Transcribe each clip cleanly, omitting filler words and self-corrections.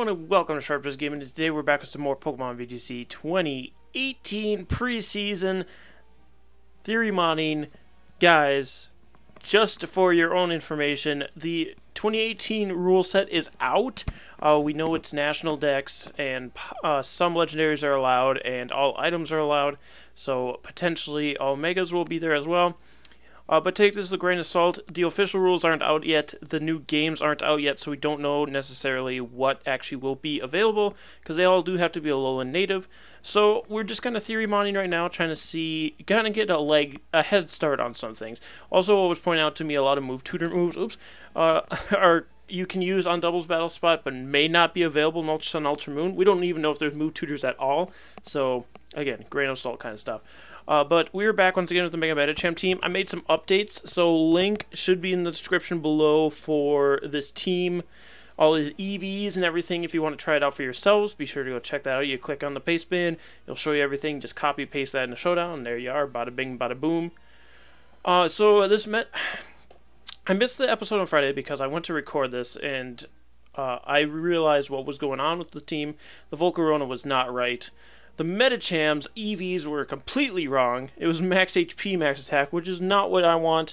everyone, and welcome to Sharpest Gaming. Today we're back with some more Pokemon VGC 2018 preseason theory modding. Guys, just for your own information, the 2018 rule set is out. We know it's national dex, and some legendaries are allowed, and all items are allowed, so potentially all megas will be there as well. But take this with a grain of salt. The official rules aren't out yet. The new games aren't out yet, so we don't know necessarily what actually will be available, because they all do have to be Alolan native. So we're just kind of theory modding right now, trying to see, kind of get a head start on some things. Also, what was pointed out to me, a lot of move tutor moves, are you can use on Doubles Battle Spot, but may not be available in Ultra Sun, Ultra Moon. We don't even know if there's move tutors at all. So again, grain of salt kind of stuff. But we're back once again with the Mega Medicham team. I made some updates, so link should be in the description below for this team. All these EVs and everything, if you want to try it out for yourselves, be sure to go check that out. You click on the paste bin, it'll show you everything. Just copy paste that in the showdown, and there you are. Bada bing, bada boom. I missed the episode on Friday because I went to record this, and I realized what was going on with the team. The Volcarona was not right. The Medicham's EVs were completely wrong. It was max HP, max attack, which is not what I want.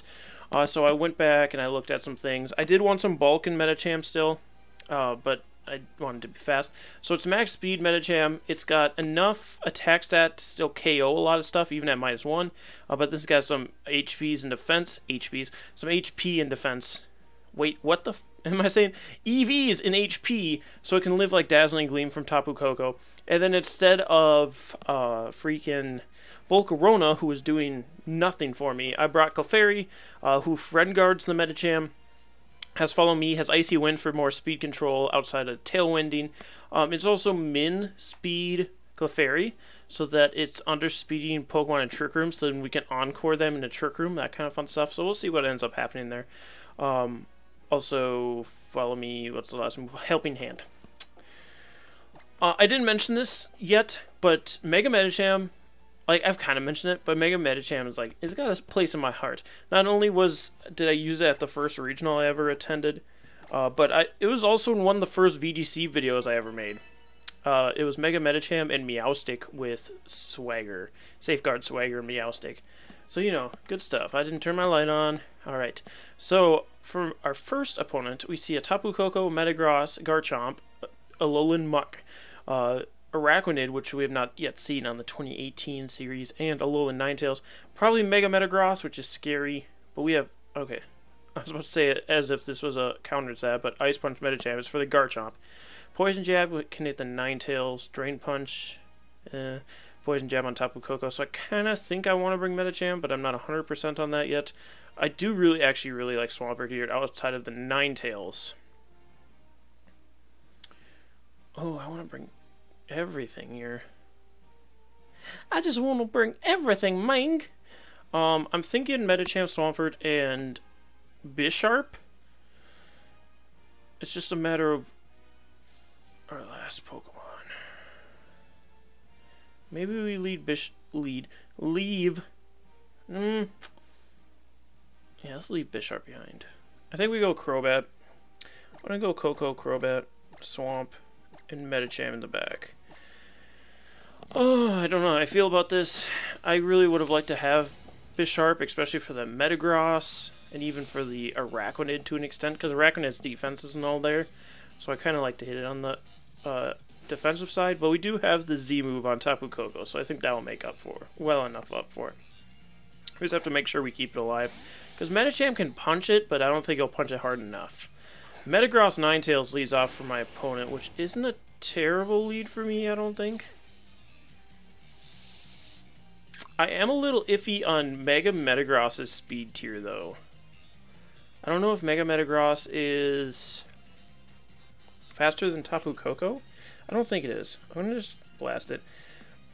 So I went back and I looked at some things. I did want some bulk in Medicham still, but I wanted to be fast. So it's max speed Medicham. It's got enough attack stat to still KO a lot of stuff, even at -1. But this has got some HPs in defense. Some HP in defense. Wait, what the am I saying? EVs in HP, so it can live like Dazzling Gleam from Tapu Koko. And then instead of freaking Volcarona, who was doing nothing for me, I brought Clefairy, who friend guards the Medicham, has Follow Me, has Icy Wind for more speed control outside of Tailwinding. It's also min speed Clefairy, so that it's underspeeding Pokemon in Trick Room, so then we can encore them in a Trick Room, that kind of fun stuff. So we'll see what ends up happening there. Also, Follow Me, what's the last move? Helping Hand. I didn't mention this yet, but Mega Medicham, like, I've kind of mentioned it, but Mega Medicham is like, it's got a place in my heart. Not only did I use it at the first regional I ever attended, but it was also in one of the first VGC videos I ever made. It was Mega Medicham and Meowstic with Swagger. Safeguard Swagger and Meowstic. So, you know, good stuff. I didn't turn my light on. Alright, so for our first opponent, we see a Tapu Koko, Metagross, Garchomp, Alolan Muck, Araquanid, which we have not yet seen on the 2018 series, and Alolan Ninetales. Probably Mega Metagross, which is scary, but we have... Okay, I was about to say it as if this was a counter to that, but Ice Punch Medicham is for the Garchomp. Poison Jab can hit the Ninetales. Drain Punch, Poison Jab on Tapu Koko, so I kind of think I want to bring Medicham, but I'm not 100% on that yet. I do actually really like Swampert here outside of the Ninetales. Oh, I want to bring everything here. I just want to bring everything, Ming. I'm thinking Medicham, Swampert, and Bisharp. It's just a matter of our last Pokemon. Maybe we leave. Yeah, let's leave Bisharp behind. I think we go Crobat. I'm gonna go Koko, Crobat, Swamp, and Medicham in the back. Oh, I don't know how I feel about this. I really would have liked to have Bisharp, especially for the Metagross, and even for the Araquanid to an extent, because Araquanid's defense isn't all there. So I kind of like to hit it on the defensive side, but we do have the Z move on Tapu Koko, so I think that will make up for, well enough up for it. We just have to make sure we keep it alive, because Medicham can punch it, but I don't think he'll punch it hard enough. Metagross Ninetales leads off for my opponent, which isn't a terrible lead for me, I don't think. I am a little iffy on Mega Metagross's speed tier, though. I don't know if Mega Metagross is faster than Tapu Koko. I don't think it is. I'm going to just blast it.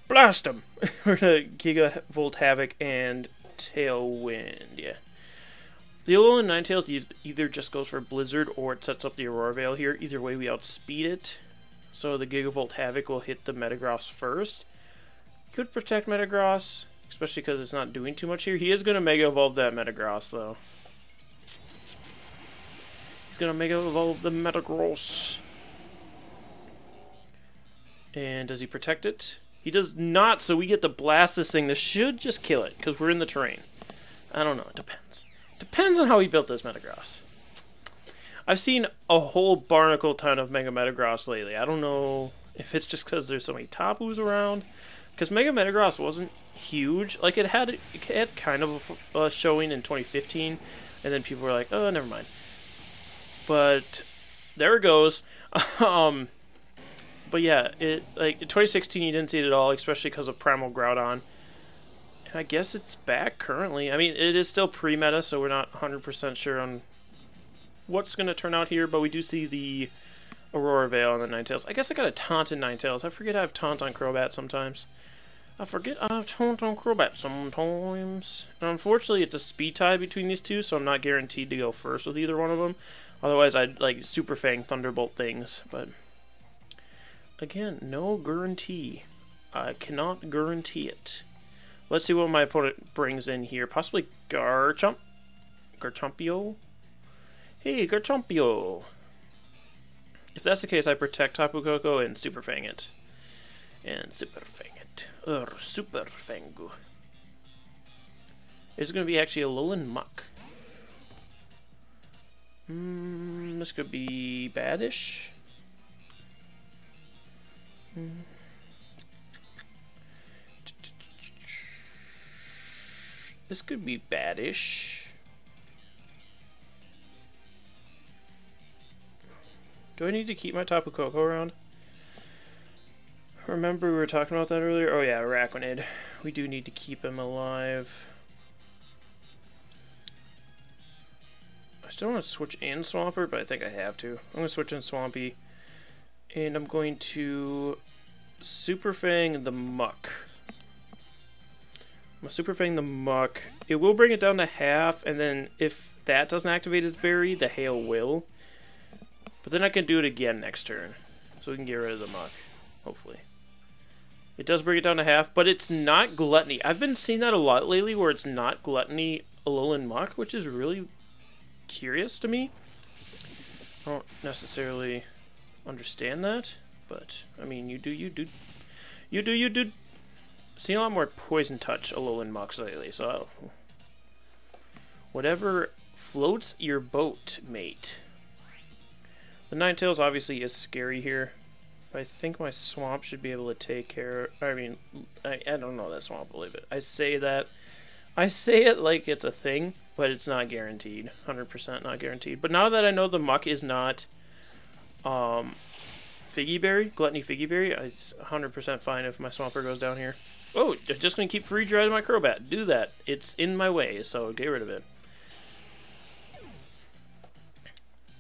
Blast him! We're going to Gigavolt Havoc and Tailwind, yeah. The Alolan Ninetales either just goes for Blizzard or it sets up the Aurora Veil here. Either way, we outspeed it. So the Gigavolt Havoc will hit the Metagross first. Could protect Metagross, especially because it's not doing too much here. He is going to Mega Evolve that Metagross, though. He's going to Mega Evolve the Metagross. And does he protect it? He does not, so we get to blast this thing. This should just kill it, because we're in the terrain. I don't know, it depends. Depends on how he built this Metagross. I've seen a whole barnacle ton of Mega Metagross lately. I don't know if it's just because there's so many Tapus around. Because Mega Metagross wasn't huge. Like, it had kind of a showing in 2015, and then people were like, oh, never mind. But there it goes. But yeah, like in 2016 you didn't see it at all, especially because of Primal Groudon. And I guess it's back currently. I mean, it is still pre-meta, so we're not 100% sure on what's going to turn out here, but we do see the Aurora Veil on the Ninetales. I guess I got a Taunt in Ninetales. I forget I have Taunt on Crobat sometimes. I forget I have Taunt on Crobat sometimes. And unfortunately, it's a speed tie between these two, so I'm not guaranteed to go first with either one of them. Otherwise, I'd like Super Fang Thunderbolt things, but again, no guarantee. I cannot guarantee it. Let's see what my opponent brings in here. Possibly Garchomp? Garchompio? Hey, Garchompio! If that's the case, I protect Tapu Koko and Super Fang it. And Super Fang it. Super Fangu. It's going to be actually a Alolan Muck. This could be badish. This could be badish. Do I need to keep my Tapu Koko around? Remember we were talking about that earlier? Oh yeah, Araquanid. We do need to keep him alive. I still want to switch in Swampert, but I think I have to. I'm going to switch in Swampy. And I'm going to Super Fang the Muck. I'm going to Super Fang the Muck. It will bring it down to half, and then if that doesn't activate his berry, the Hail will. But then I can do it again next turn. So we can get rid of the Muck, hopefully. It does bring it down to half, but it's not Gluttony. I've been seeing that a lot lately where it's not Gluttony Alolan Muck, which is really curious to me. I don't necessarily understand that, but I mean, you do. Seen a lot more Poison Touch Alolan Mucks lately, so whatever floats your boat, mate. The Ninetales obviously is scary here. I think my Swamp should be able to take care. I mean, I don't know that Swamp will leave it. I say it like it's a thing, but it's not guaranteed. 100% not guaranteed. But now that I know the Muck is not Figgy Berry, Gluttony Figgy Berry, it's 100% fine if my Swampert goes down here. Oh, I'm just going to keep free driving my Crobat. Do that. It's in my way, so get rid of it.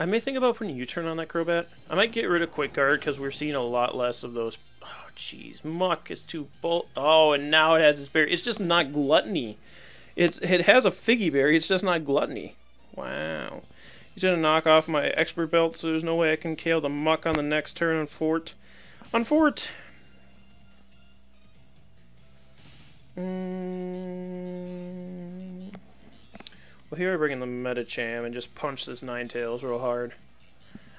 I may think about putting U-turn on that Crobat. I might get rid of Quick Guard because we're seeing a lot less of those. Oh, jeez. Muck is too bold. Oh, and now it has this berry. It's just not Gluttony. It has a Figgy Berry. It's just not Gluttony. Wow. He's going to knock off my Expert Belt, so there's no way I can KO the Muck on the next turn on Fort. On Fort! Well, here I bring in the Medicham and just punch this Ninetales real hard.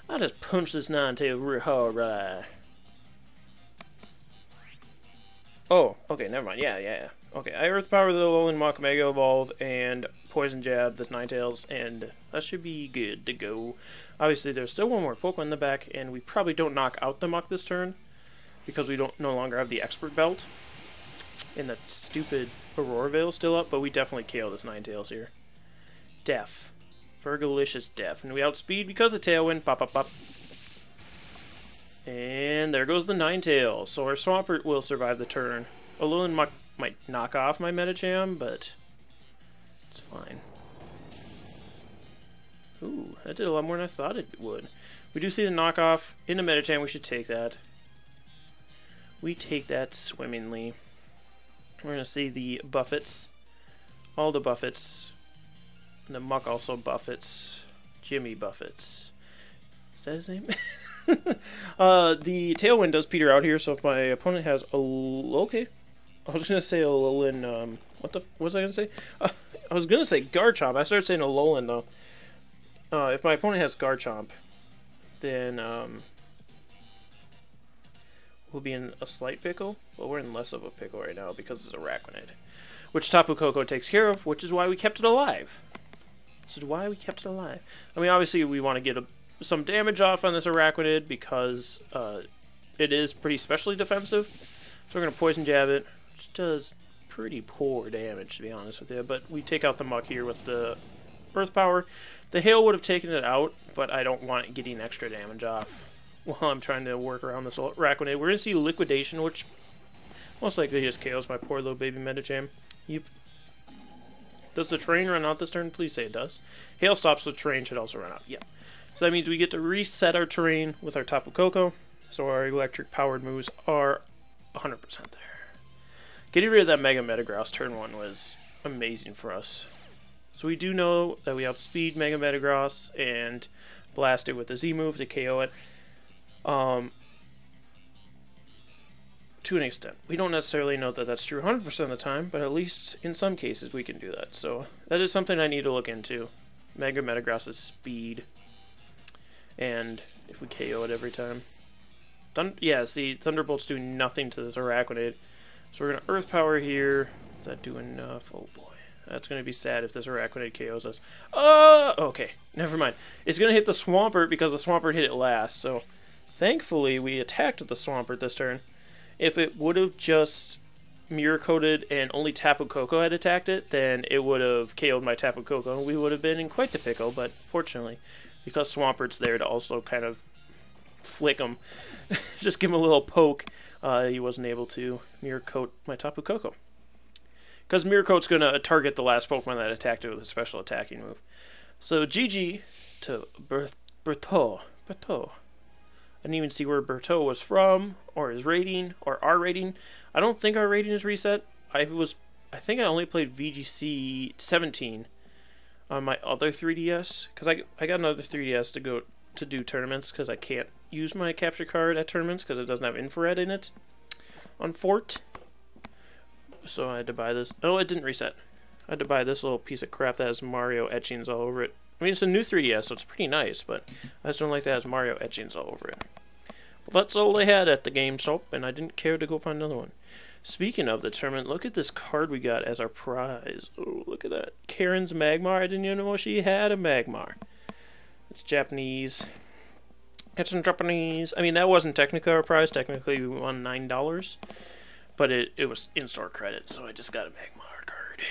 I just punch this Ninetales real hard, right? Oh, okay, never mind. Yeah. Okay, I Earth Power the Alolan Muck, Mega Evolve, and Poison Jab the Ninetales, and that should be good to go. Obviously, there's still one more Pokemon in the back, and we probably don't knock out the Muck this turn, because we no longer have the Expert Belt. And that stupid Aurora Veil still up, but we definitely KO this Ninetales here. Def. Fergalicious Def. And we outspeed because of Tailwind. Pop, pop, pop. And there goes the Ninetales. So our Swampert will survive the turn. Alolan Muck might knock off my Medicham, but it's fine. Ooh, that did a lot more than I thought it would. We do see the knockoff in the Medicham. We should take that. We take that swimmingly. We're going to see the Buffets. All the Buffets. And the Muck also Buffets. Jimmy Buffets. Is that his name? The Tailwind does peter out here, so if my opponent has a... Okay. I was going to say Alolan... what was I going to say? I was going to say Garchomp. I started saying Alolan, though. If my opponent has Garchomp, then... we'll be in a slight pickle, but we're in less of a pickle right now because it's Araquanid, which Tapu Koko takes care of, which is why we kept it alive. This is why we kept it alive. I mean, obviously, we want to get some damage off on this Araquanid because it is pretty specially defensive. So we're going to Poison Jab it, which does pretty poor damage, to be honest with you. But we take out the Muck here with the Earth Power. The Hail would have taken it out, but I don't want it getting extra damage off while I'm trying to work around this Araquanid. We're going to see Liquidation, which most likely just KOs my poor little baby Medicham. Yep. Does the terrain run out this turn? Please say it does. Hail stops, the terrain should also run out. Yeah. So that means we get to reset our terrain with our Tapu Koko. So our electric-powered moves are 100% there. Getting rid of that Mega Metagross turn 1 was amazing for us. So we do know that we outspeed Mega Metagross and blast it with the Z move to KO it. To an extent. We don't necessarily know that that's true 100% of the time, but at least in some cases we can do that. So that is something I need to look into. Mega Metagross's speed. And if we KO it every time. Yeah, see, Thunderbolt's doing nothing to this Araquanid. So we're going to Earth Power here. Is that doing enough? Oh boy. That's going to be sad if this Araquanid KOs us. Oh, okay. Never mind. It's going to hit the Swampert because the Swampert hit it last. So thankfully we attacked the Swampert this turn. If it would have just Mirror Coated and only Tapu Koko had attacked it, then it would have KO'd my Tapu Koko and we would have been in quite the pickle. But fortunately, because Swampert's there to also kind of flick him, just give him a little poke, he wasn't able to Mirror Coat my Tapu Koko. Because Mirror Coat's going to target the last Pokemon that attacked it with a special attacking move. So GG to Berthaud. I didn't even see where Berthaud was from, or his rating, or our rating. I don't think our rating is reset. I think I only played VGC 17 on my other 3DS, because I got another 3DS to go to do tournaments, because I can't use my capture card at tournaments, because it doesn't have infrared in it on Fort. So I had to buy this. Oh, it didn't reset. I had to buy this little piece of crap that has Mario etchings all over it. I mean, it's a new 3DS, so it's pretty nice, but I just don't like that it has Mario etchings all over it. Well, that's all they had at the GameStop, and I didn't care to go find another one. Speaking of the tournament, look at this card we got as our prize. Oh, look at that. Karen's Magmar. I didn't even know she had a Magmar. It's Japanese. It's in Japanese. I mean, that wasn't technically our prize. Technically, we won $9. But it was in-store credit, so I just got a Magmar card.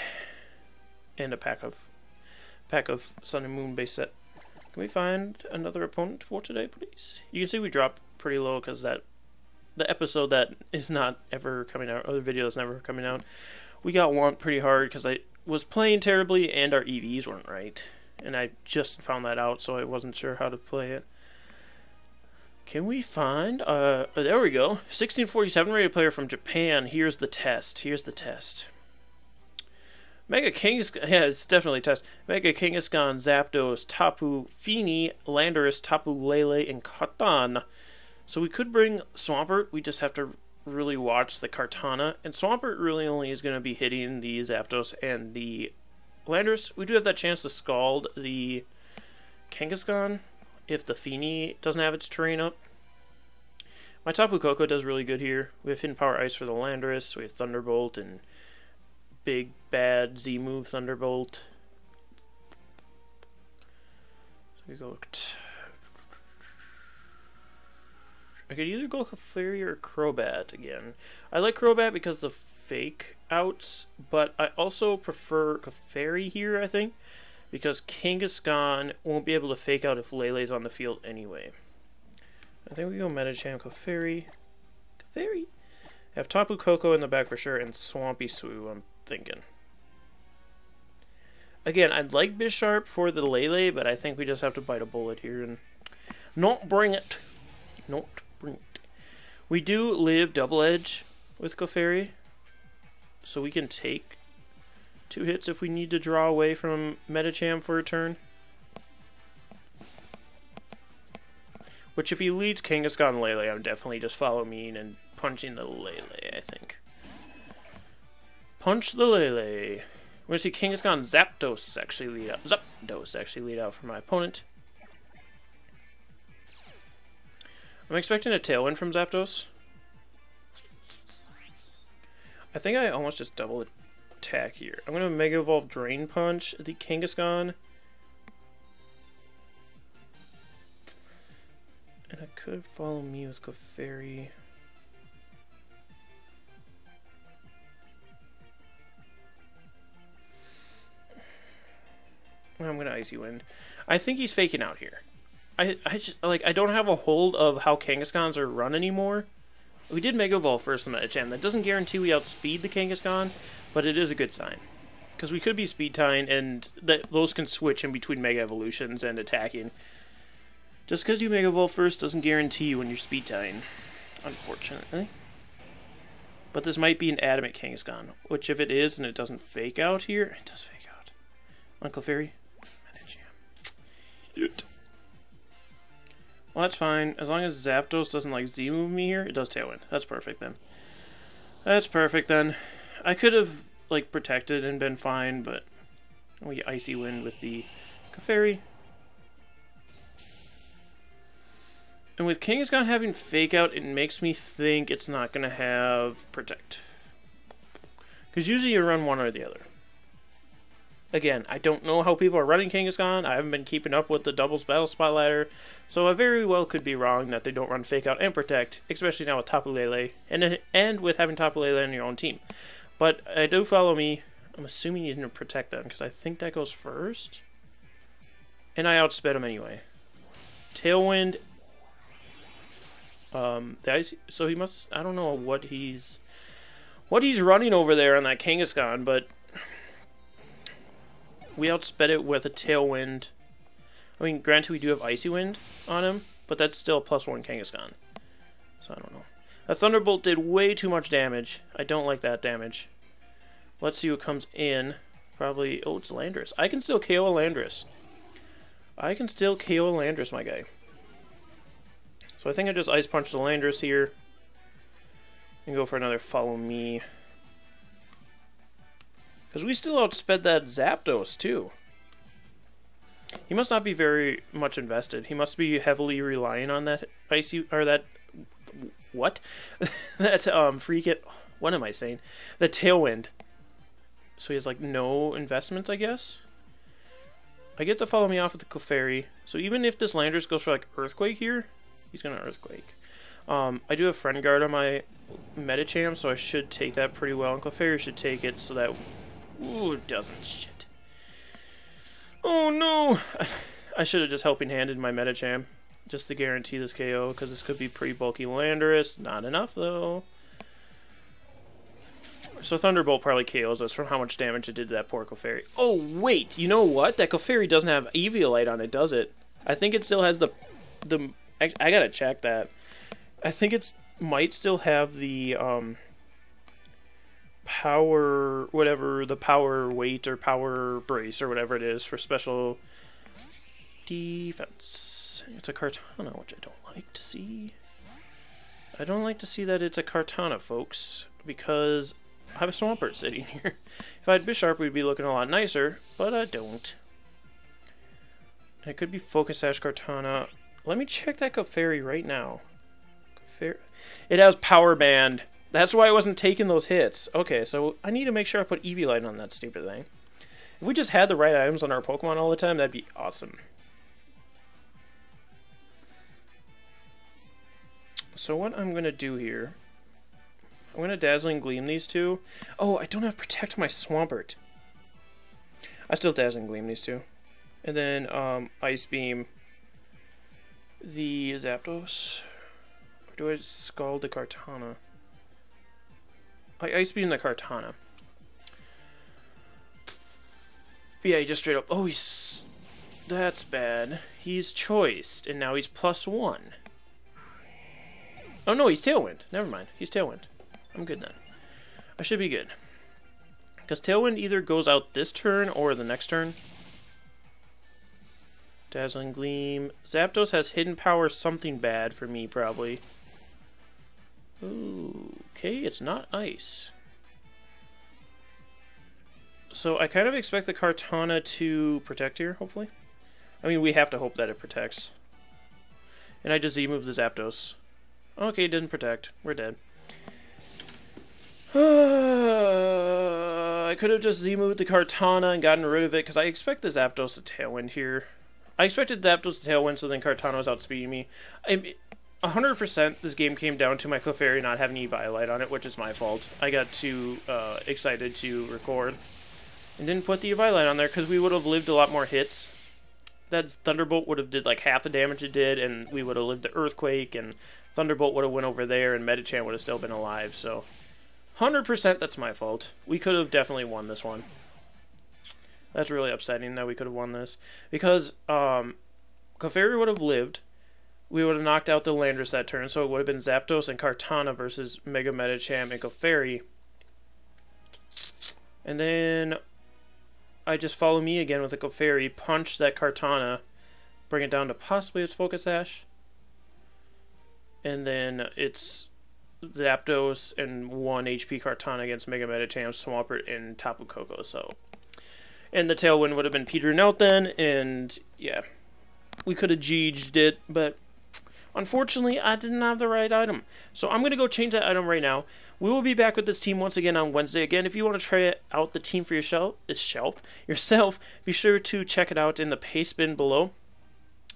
And a pack of Sun and Moon base set. Can we find another opponent for today, please? You can see we dropped pretty low because the episode that is not ever coming out, or the video is never coming out, we got whomped pretty hard because I was playing terribly and our EVs weren't right. And I just found that out, so I wasn't sure how to play it. Can we find, there we go, 1647 rated player from Japan. Here's the test. Mega Kangaskhan, yeah, it's definitely a test. Mega Kangaskhan, Zapdos, Tapu Fini, Landorus, Tapu Lele, and Kartana. So we could bring Swampert, we just have to really watch the Kartana. And Swampert really only is going to be hitting the Zapdos and the Landorus. We do have that chance to Scald the Kangaskhan if the Fini doesn't have its terrain up. My Tapu Koko does really good here. We have Hidden Power Ice for the Landorus, we have Thunderbolt and big bad Z move Thunderbolt. So we go. I could either go Clefairy or Crobat again. I like Crobat because the fake outs, but I also prefer Clefairy here, I think, because Kangaskhan won't be able to fake out if Lele's on the field anyway. I think we go Medicham, Clefairy. Have Tapu Koko in the back for sure, and Swampy Swoo, I'm thinking. Again, I'd like Bisharp for the Lele, but I think we just have to bite a bullet here and not bring it. We do live Double Edge with Clefairy, so we can take 2 hits if we need to draw away from Medicham for a turn. Which, if he leads Kangaskhan Lele, I would definitely just follow Mean and punching the Lele, I think. Punch the Lele. We're going to see Kangaskhan Zapdos actually lead out for my opponent. I'm expecting a Tailwind from Zapdos. I think I almost just double attack here. I'm going to Mega Evolve Drain Punch the Kangaskhan. And I could follow me with Clefairy. I'm going to Icy Wind. I think he's faking out here. I just, like, I don't have a hold of how Kangaskhan's are run anymore. We did Mega Evolve first in the Machamp. That doesn't guarantee we outspeed the Kangaskhan, but it is a good sign. Because we could be Speed Tying, and those can switch in between Mega Evolutions and attacking. Just because you Mega Evolve first doesn't guarantee you when you're Speed Tying, unfortunately. But this might be an Adamant Kangaskhan, which if it is and it doesn't fake out here, it does fake out. On Clefairy. Well, that's fine. As long as Zapdos doesn't, like, Z-move me here, it does Tailwind. That's perfect, then. That's perfect, then. I could have, like, protected and been fine, but we Icy Wind with the Clefairy. And with Kangaskhan having Fake Out, it makes me think it's not going to have Protect. Because usually you run one or the other. Again, I don't know how people are running Kangaskhan. I haven't been keeping up with the doubles battle spot ladder, so I very well could be wrong that they don't run Fake Out and Protect, especially now with Tapu Lele, and with having Tapu Lele on your own team. But I do follow me. I'm assuming you didn't Protect them, because I think that goes first. And I outsped him anyway. Tailwind. So he must. I don't know what he's running over there on that Kangaskhan, but we outsped it with a Tailwind. I mean, granted, we do have Icy Wind on him, but that's still a +1 Kangaskhan. So I don't know. A Thunderbolt did way too much damage. I don't like that damage. Let's see what comes in. Probably. Oh, it's Landorus. I can still KO a Landorus. I can still KO a Landorus, my guy. So I think I just Ice Punch the Landorus here. And go for another Follow Me. Because we still outsped that Zapdos, too. He must not be very much invested. He must be heavily relying on that Icy... Or that... What? That, freaking... What am I saying? The Tailwind. So he has, like, no investments, I guess? I get to Follow Me off with the Clefairy. So even if this Landorus goes for, like, Earthquake here, he's going to Earthquake. I do have Friend Guard on my Medicham, so I should take that pretty well. And Clefairy should take it so that... Ooh, it doesn't. Shit. Oh, no! I should have just Helping Handed my Medicham. Just to guarantee this KO, because this could be pretty bulky Landorus. Not enough, though. So Thunderbolt probably KOs us from how much damage it did to that poor Clefairy. Oh, wait! You know what? That Clefairy doesn't have Eviolite on it, does it? I think it still has the I gotta check that. I think it's might still have the, power, whatever, the power weight or power brace or whatever it is for special defense. It's a Kartana, which I don't like to see. I don't like to see that it's a Kartana, folks, because I have a Swampert sitting here. If I had Bisharp, we'd be looking a lot nicer, but I don't. It could be Focus Sash Kartana. Let me check that Clefairy right now. It has Power Band. That's why I wasn't taking those hits. Okay, so I need to make sure I put Eviolite on that stupid thing. If we just had the right items on our Pokemon all the time, that'd be awesome. So what I'm going to do here... I'm going to Dazzling Gleam these two. Oh, I don't have Protect my Swampert. I still Dazzling Gleam these two. And then Ice Beam the Zapdos. Or do I Scald the Kartana? I Ice Beam the Kartana. Yeah, he just straight up... Oh, he's... That's bad. He's choiced, and now he's +1. Oh, no, he's Tailwind. Never mind. He's Tailwind. I'm good then. I should be good. Because Tailwind either goes out this turn or the next turn. Dazzling Gleam. Zapdos has Hidden Power something bad for me, probably. Ooh, okay, it's not Ice. So I kind of expect the Kartana to Protect here, hopefully. I mean, we have to hope that it protects. And I just Z-move the Zapdos. Okay, it didn't protect. We're dead. I could have just Z-moved the Kartana and gotten rid of it, because I expect the Zapdos to Tailwind here. I expected Zapdos to Tailwind, so then Kartana was outspeeding me. 100% this game came down to my Clefairy not having Eviolite on it, which is my fault. I got too excited to record and didn't put the Eviolite on there, because we would have lived a lot more hits. That Thunderbolt would have did like half the damage it did, and we would have lived the Earthquake, and Thunderbolt would have went over there, and Medicham would have still been alive, so 100% that's my fault. We could have definitely won this one. That's really upsetting that we could have won this, because Clefairy would have lived, we would have knocked out the Landorus that turn, so it would have been Zapdos and Kartana versus Mega Medicham and Clefairy. And then I just follow me again with a Clefairy, punch that Kartana, bring it down to possibly its Focus Sash. And then it's Zapdos and 1 HP Kartana against Mega Medicham, Swampert, and Tapu Koko. So, and the Tailwind would have been petering out then, and yeah, we could have GG'd it, but unfortunately, I didn't have the right item. So I'm going to go change that item right now. We will be back with this team once again on Wednesday. Again, if you want to try out the team for yourself, be sure to check it out in the paste bin below.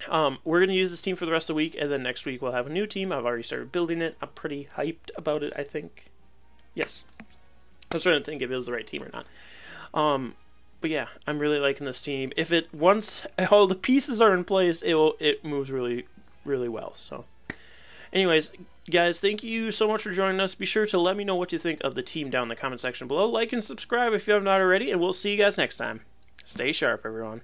We're going to use this team for the rest of the week, and then next week we'll have a new team. I've already started building it. I'm pretty hyped about it, I think. Yes. I was trying to think if it was the right team or not. But yeah, I'm really liking this team. If it, once all the pieces are in place, it moves really, really well. So anyways, guys, thank you so much for joining us. Be sure to let me know what you think of the team down in the comment section below. Like and subscribe if you have not already, and we'll see you guys next time. Stay sharp, everyone.